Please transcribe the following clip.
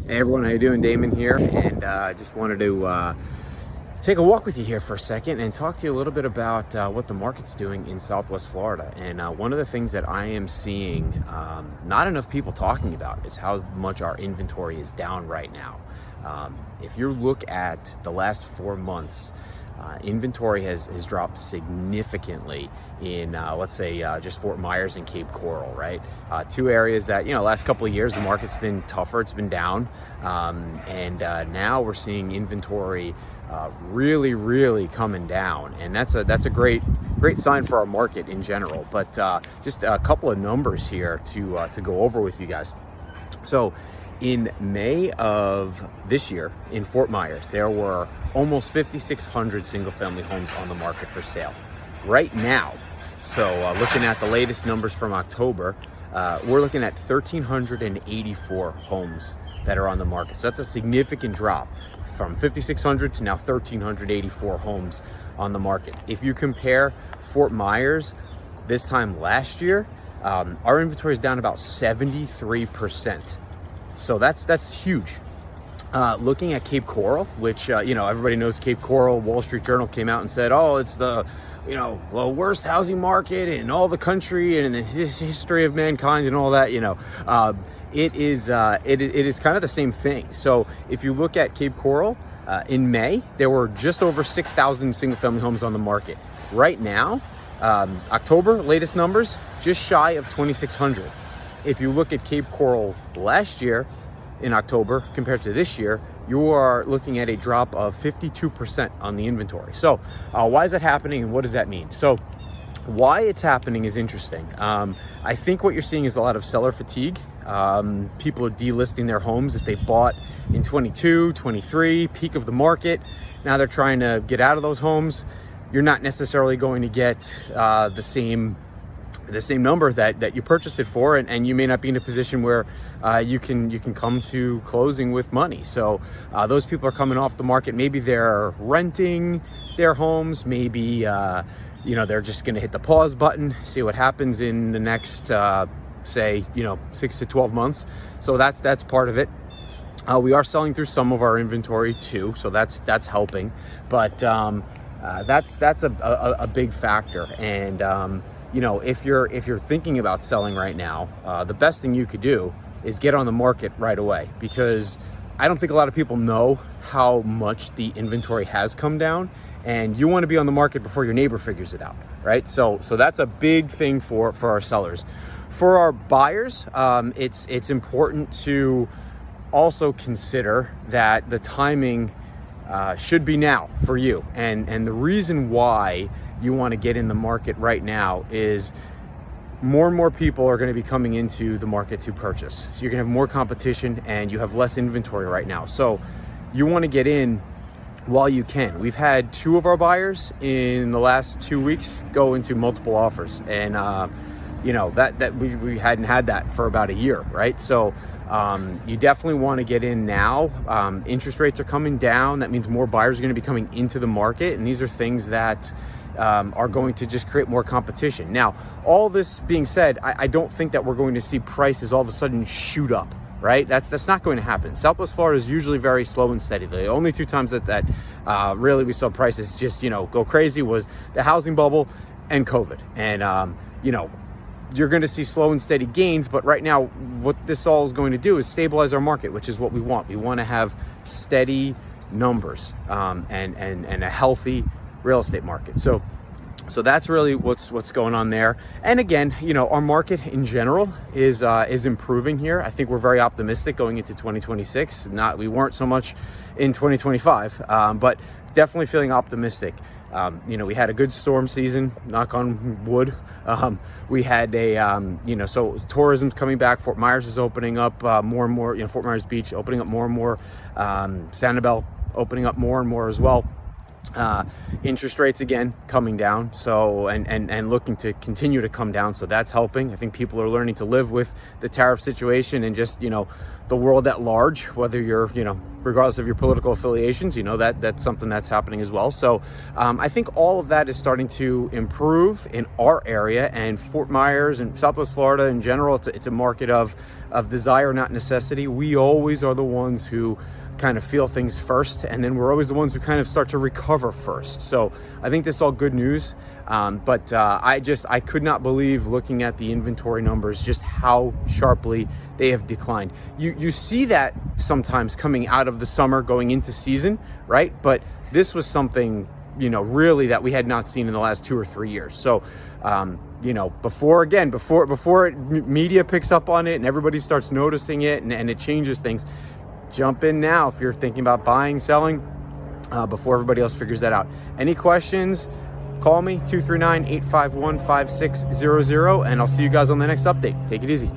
Hey everyone, how you doing? Damon here, and I just wanted to take a walk with you here for a second and talk to you a little bit about what the market's doing in Southwest Florida. And one of the things that I am seeing not enough people talking about is how much our inventory is down right now. If you look at the last 4 months, inventory has dropped significantly in, let's say, just Fort Myers and Cape Coral, right? Two areas that, last couple of years, the market's been tougher, it's been down. And now we're seeing inventory really coming down. And that's a great sign for our market in general. But just a couple of numbers here to go over with you guys. So in May of this year in Fort Myers, there were almost 5,600 single-family homes on the market for sale. Right now, so looking at the latest numbers from October, we're looking at 1,384 homes that are on the market. So that's a significant drop from 5,600 to now 1,384 homes on the market. If you compare Fort Myers this time last year, our inventory is down about 73%. So that's huge. Looking at Cape Coral, which, everybody knows Cape Coral, Wall Street Journal came out and said, oh, it's the, worst housing market in all the country and in the history of mankind and all that, it is kind of the same thing. So if you look at Cape Coral, in May, there were just over 6,000 single family homes on the market. Right now, October, latest numbers, just shy of 2,600. If you look at Cape Coral last year in October compared to this year, you are looking at a drop of 52% on the inventory. So why is that happening and what does that mean? So why it's happening is interesting. I think what you're seeing is a lot of seller fatigue. People are delisting their homes if they bought in 22, 23, peak of the market. Now they're trying to get out of those homes. You're not necessarily going to get the same number that you purchased it for, and you may not be in a position where you can come to closing with money. So those people are coming off the market. Maybe they're renting their homes. Maybe they're just going to hit the pause button, see what happens in the next say 6 to 12 months. So that's part of it. We are selling through some of our inventory too, so that's helping. But that's a big factor. And if you're thinking about selling right now, the best thing you could do is get on the market right away, because I don't think a lot of people know how much the inventory has come down, and you want to be on the market before your neighbor figures it out, right? So that's a big thing for our sellers. For our buyers, it's important to also consider that the timing should be now for you, and the reason why you want to get in the market right now is more and more people are going to be coming into the market to purchase. So you're going to have more competition and you have less inventory right now. So you want to get in while you can. We've had 2 of our buyers in the last 2 weeks go into multiple offers, and that we hadn't had that for about a year, right? So you definitely want to get in now. Interest rates are coming down. That means more buyers are going to be coming into the market, and these are things that are going to just create more competition. Now, all this being said, I don't think that we're going to see prices all of a sudden shoot up, right? That's not going to happen. Southwest Florida is usually very slow and steady. The only 2 times that really we saw prices just go crazy was the housing bubble and COVID. And you're going to see slow and steady gains, but right now what this all is going to do is stabilize our market, which is what we want. We want to have steady numbers and a healthy real estate market. So that's really what's going on there. And again, our market in general is improving here. I think we're very optimistic going into 2026. We weren't so much in 2025, but definitely feeling optimistic. We had a good storm season, knock on wood. We had so tourism's coming back. Fort Myers is opening up more and more. Fort Myers Beach opening up more and more. Sanibel opening up more and more as well. Interest rates again coming down, so and looking to continue to come down, so that's helping. I think people are learning to live with the tariff situation and just, you know, the world at large, whether you're, you know, regardless of your political affiliations, you know, that's something that's happening as well. So I think all of that is starting to improve in our area, and Fort Myers and Southwest Florida in general. It's a market of desire, not necessity. We always are the ones who kind of feel things first, and then we're always the ones who kind of start to recover first. So I think this is all good news. But I could not believe, looking at the inventory numbers, just how sharply they have declined. You see that sometimes coming out of the summer going into season, right? But this was something, you know, really that we had not seen in the last 2 or 3 years. So you know, before media picks up on it and everybody starts noticing it, and it changes things, jump in now if you're thinking about buying, selling, before everybody else figures that out. Any questions, call me, 239-851-5600, and I'll see you guys on the next update. Take it easy.